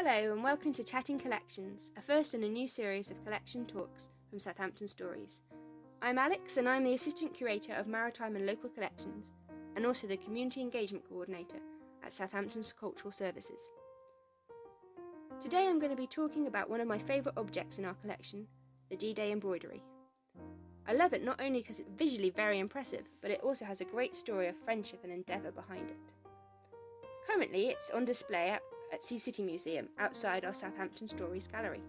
Hello and welcome to Chatting Collections, a first in a new series of collection talks from Southampton Stories. I'm Alex and I'm the Assistant Curator of Maritime and Local Collections and also the Community Engagement Coordinator at Southampton's Cultural Services. Today I'm going to be talking about one of my favourite objects in our collection, the D-Day Embroidery. I love it not only because it's visually very impressive, but it also has a great story of friendship and endeavour behind it. Currently it's on display at Sea City Museum outside our Southampton Stories gallery.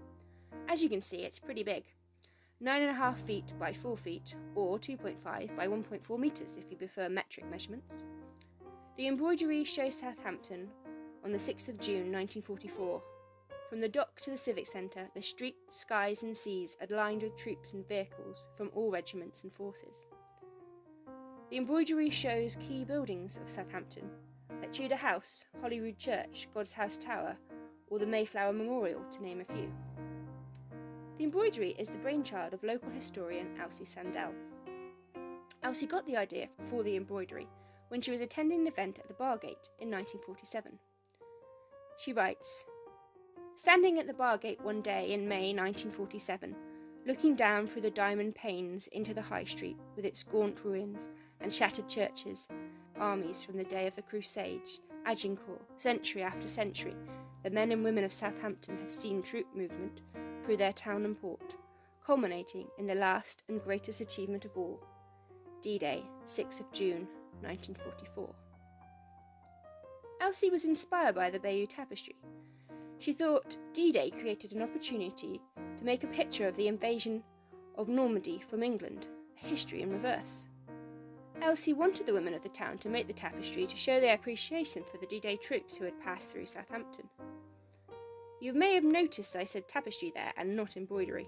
As you can see, it's pretty big, 9.5 feet by 4 feet or 2.5 by 1.4 metres if you prefer metric measurements. The embroidery shows Southampton on the 6th of June 1944. From the dock to the Civic Centre, the streets, skies and seas are lined with troops and vehicles from all regiments and forces. The embroidery shows key buildings of Southampton, like Tudor House, Holyrood Church, God's House Tower, or the Mayflower Memorial, to name a few. The embroidery is the brainchild of local historian Elsie Sandell. Elsie got the idea for the embroidery when she was attending an event at the Bargate in 1947. She writes, "Standing at the Bargate one day in May 1947, looking down through the diamond panes into the High Street with its gaunt ruins and shattered churches, armies from the day of the Crusade, Agincourt, century after century, the men and women of Southampton have seen troop movement through their town and port, culminating in the last and greatest achievement of all, D-Day, 6th of June, 1944. Elsie was inspired by the Bayeux Tapestry. She thought D-Day created an opportunity to make a picture of the invasion of Normandy from England, a history in reverse. Elsie wanted the women of the town to make the tapestry to show their appreciation for the D-Day troops who had passed through Southampton. You may have noticed I said tapestry there and not embroidery.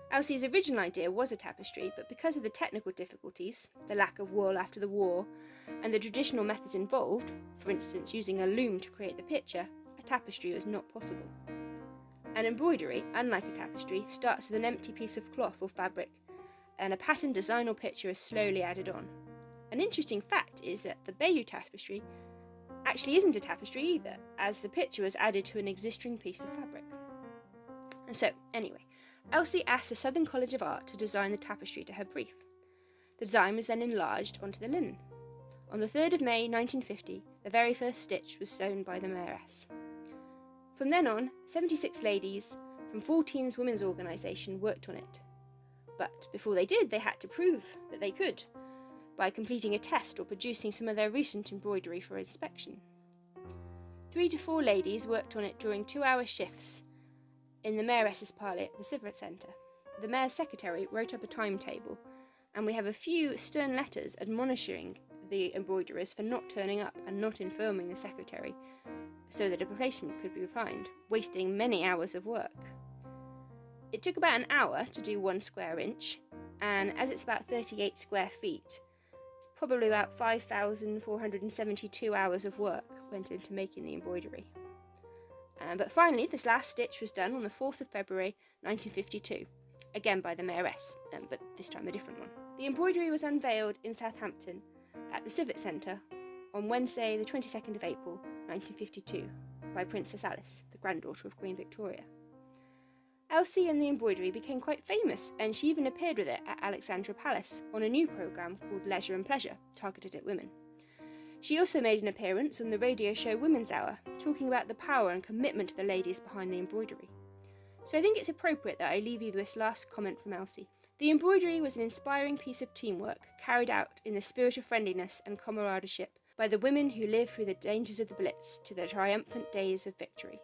Elsie's original idea was a tapestry, but because of the technical difficulties, the lack of wool after the war, and the traditional methods involved, for instance using a loom to create the picture, a tapestry was not possible. An embroidery, unlike a tapestry, starts with an empty piece of cloth or fabric, and a pattern design or picture is slowly added on. An interesting fact is that the Bayeux Tapestry actually isn't a tapestry either, as the picture was added to an existing piece of fabric. And so, anyway, Elsie asked the Southern College of Art to design the tapestry to her brief. The design was then enlarged onto the linen. On the 3rd of May 1950, the very first stitch was sewn by the mayoress. From then on, 76 ladies from 14's women's organisation worked on it. But before they did, they had to prove that they could, by completing a test or producing some of their recent embroidery for inspection. 3 to 4 ladies worked on it during 2-hour shifts in the mayoress's parlour at the Civic Centre. The mayor's secretary wrote up a timetable, and we have a few stern letters admonishing the embroiderers for not turning up and not informing the secretary so that a replacement could be found, wasting many hours of work. It took about an hour to do 1 square inch, and as it's about 38 square feet, it's probably about 5,472 hours of work went into making the embroidery. But finally, this last stitch was done on the 4th of February 1952, again by the mayoress, but this time a different one. The embroidery was unveiled in Southampton at the Civic Centre on Wednesday the 22nd of April 1952 by Princess Alice, the granddaughter of Queen Victoria. Elsie and the embroidery became quite famous, and she even appeared with it at Alexandra Palace on a new programme called Leisure and Pleasure, targeted at women. She also made an appearance on the radio show Women's Hour, talking about the power and commitment of the ladies behind the embroidery. So I think it's appropriate that I leave you with this last comment from Elsie. The embroidery was an inspiring piece of teamwork carried out in the spirit of friendliness and camaraderie by the women who lived through the dangers of the Blitz to the triumphant days of victory.